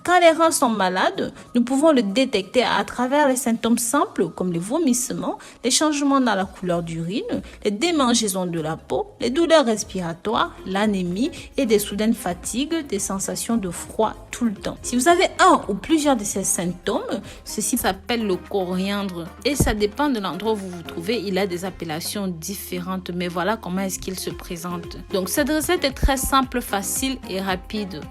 Quand les reins sont malades, nous pouvons le détecter à travers les symptômes simples comme les vomissements, les changements dans la couleur d'urine, les démangeaisons de la peau, les douleurs respiratoires, l'anémie et des soudaines fatigues, des sensations de froid tout le temps. Si vous avez un ou plusieurs de ces symptômes, ceci s'appelle le coriandre et ça dépend de l'endroit où vous vous trouvez. Il a des appellations différentes, mais voilà comment est-ce qu'il se présente. Donc cette recette est très simple, facile et rapide.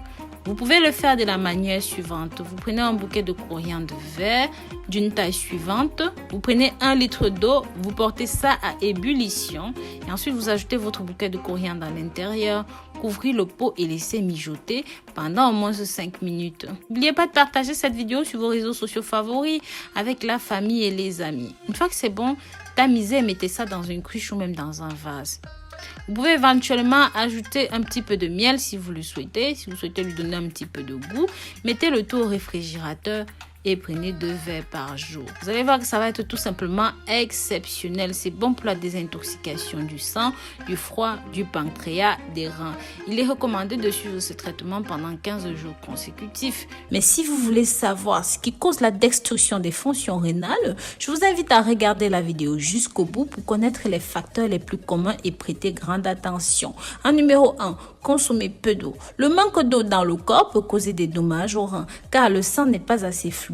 Vous pouvez le faire de la manière suivante. Vous prenez un bouquet de coriandre vert d'une taille suivante. Vous prenez 1 litre d'eau, vous portez ça à ébullition et ensuite vous ajoutez votre bouquet de coriandre à l'intérieur. Couvrez le pot et laissez mijoter pendant au moins 5 minutes. N'oubliez pas de partager cette vidéo sur vos réseaux sociaux favoris avec la famille et les amis. Une fois que c'est bon, tamisez et mettez ça dans une cruche ou même dans un vase. Vous pouvez éventuellement ajouter un petit peu de miel si vous le souhaitez, si vous souhaitez lui donner un petit peu de goût. Mettez le tout au réfrigérateur et prenez 2 verres par jour. Vous allez voir que ça va être tout simplement exceptionnel. C'est bon pour la désintoxication du sang, du foie, du pancréas, des reins. Il est recommandé de suivre ce traitement pendant 15 jours consécutifs. Mais si vous voulez savoir ce qui cause la destruction des fonctions rénales, je vous invite à regarder la vidéo jusqu'au bout pour connaître les facteurs les plus communs et prêter grande attention. En numéro 1, consommer peu d'eau. Le manque d'eau dans le corps peut causer des dommages aux reins car le sang n'est pas assez fluide.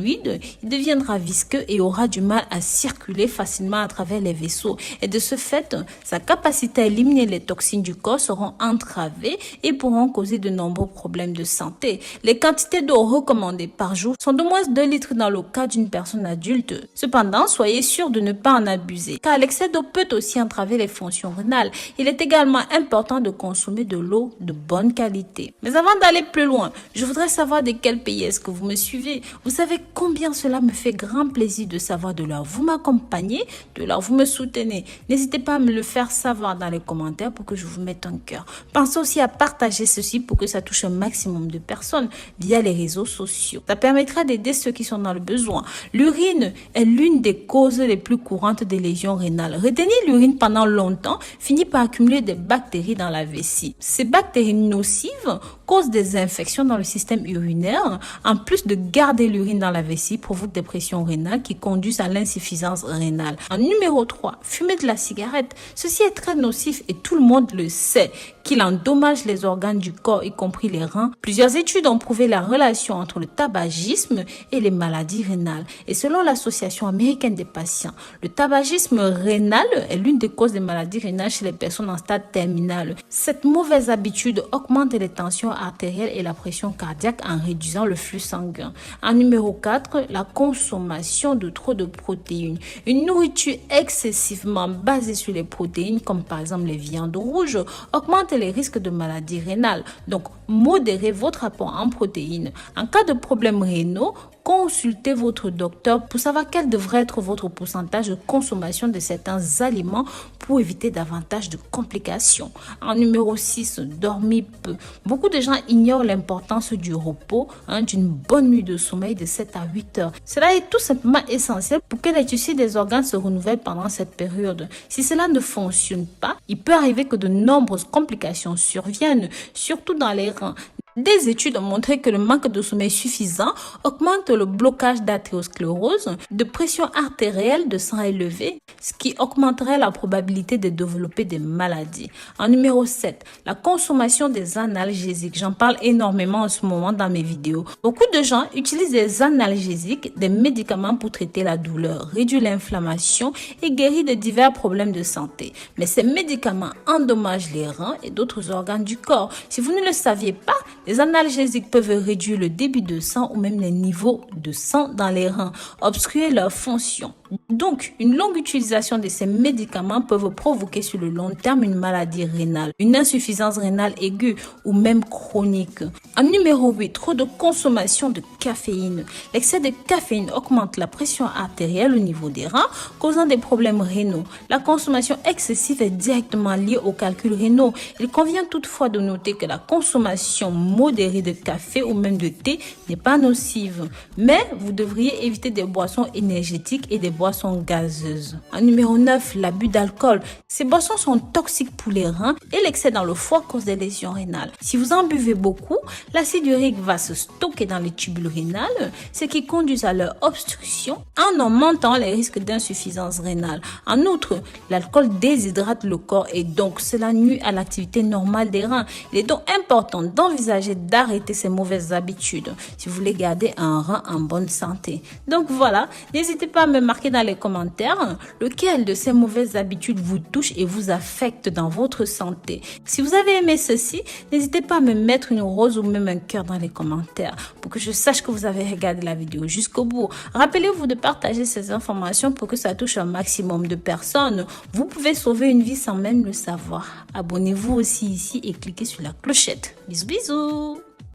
Il deviendra visqueux et aura du mal à circuler facilement à travers les vaisseaux. Et de ce fait, sa capacité à éliminer les toxines du corps seront entravées et pourront causer de nombreux problèmes de santé. Les quantités d'eau recommandées par jour sont d'au moins 2 litres dans le cas d'une personne adulte. Cependant, soyez sûr de ne pas en abuser car l'excès d'eau peut aussi entraver les fonctions rénales. Il est également important de consommer de l'eau de bonne qualité. Mais avant d'aller plus loin, je voudrais savoir de quel pays est-ce que vous me suivez. Vous savez combien cela me fait grand plaisir de savoir de l'heure vous m'accompagnez, de l'heure vous me soutenez. N'hésitez pas à me le faire savoir dans les commentaires pour que je vous mette un cœur. Pensez aussi à partager ceci pour que ça touche un maximum de personnes via les réseaux sociaux. Ça permettra d'aider ceux qui sont dans le besoin. L'urine est l'une des causes les plus courantes des lésions rénales. Retenir l'urine pendant longtemps finit par accumuler des bactéries dans la vessie. Ces bactéries nocives causent des infections dans le système urinaire. En plus de garder l'urine dans la vessie, provoque des pressions rénales qui conduisent à l'insuffisance rénale. En numéro 3, fumer de la cigarette. Ceci est très nocif et tout le monde le sait qu'il endommage les organes du corps, y compris les reins. Plusieurs études ont prouvé la relation entre le tabagisme et les maladies rénales. Et selon l'Association américaine des patients, le tabagisme rénal est l'une des causes des maladies rénales chez les personnes en stade terminal. Cette mauvaise habitude augmente les tensions artérielles et la pression cardiaque en réduisant le flux sanguin. En numéro 4, la consommation de trop de protéines. Une nourriture excessivement basée sur les protéines, comme par exemple les viandes rouges, augmente les risques de maladies rénales. Donc, modérez votre apport en protéines. En cas de problèmes rénaux, consultez votre docteur pour savoir quel devrait être votre pourcentage de consommation de certains aliments pour éviter davantage de complications. En numéro 6, dormir peu. Beaucoup de gens ignorent l'importance du repos, d'une bonne nuit de sommeil de 7 à 8 heures. Cela est tout simplement essentiel pour que les tissus des organes se renouvellent pendant cette période. Si cela ne fonctionne pas, il peut arriver que de nombreuses complications surviennent, surtout dans les reins. Des études ont montré que le manque de sommeil suffisant augmente le blocage d'artériosclérose, de pression artérielle, de sang élevé, ce qui augmenterait la probabilité de développer des maladies. En numéro 7, la consommation des analgésiques. J'en parle énormément en ce moment dans mes vidéos. Beaucoup de gens utilisent des analgésiques, des médicaments pour traiter la douleur, réduire l'inflammation et guérir de divers problèmes de santé. Mais ces médicaments endommagent les reins et d'autres organes du corps. Si vous ne le saviez pas, les analgésiques peuvent réduire le débit de sang ou même les niveaux de sang dans les reins, obstruer leur fonction. Donc, une longue utilisation de ces médicaments peuvent provoquer sur le long terme une maladie rénale, une insuffisance rénale aiguë ou même chronique. En numéro 8, trop de consommation de caféine. L'excès de caféine augmente la pression artérielle au niveau des reins, causant des problèmes rénaux. La consommation excessive est directement liée aux calculs rénaux. Il convient toutefois de noter que la consommation modérée de café ou même de thé n'est pas nocive. Mais vous devriez éviter des boissons énergétiques et des boissons gazeuses. En numéro 9, l'abus d'alcool. Ces boissons sont toxiques pour les reins et l'excès dans le foie cause des lésions rénales. Si vous en buvez beaucoup, l'acide urique va se stocker dans les tubules rénales, ce qui conduit à leur obstruction en augmentant les risques d'insuffisance rénale. En outre, l'alcool déshydrate le corps et donc cela nuit à l'activité normale des reins. Il est donc important d'envisager d'arrêter ces mauvaises habitudes si vous voulez garder un rein en bonne santé. Donc voilà, n'hésitez pas à me marquer dans les commentaires lequel de ces mauvaises habitudes vous touche et vous affecte dans votre santé. Si vous avez aimé ceci, n'hésitez pas à me mettre une rose ou même un cœur dans les commentaires pour que je sache que vous avez regardé la vidéo jusqu'au bout. Rappelez-vous de partager ces informations pour que ça touche un maximum de personnes. Vous pouvez sauver une vie sans même le savoir. Abonnez-vous aussi ici et cliquez sur la clochette. Bisous bisous.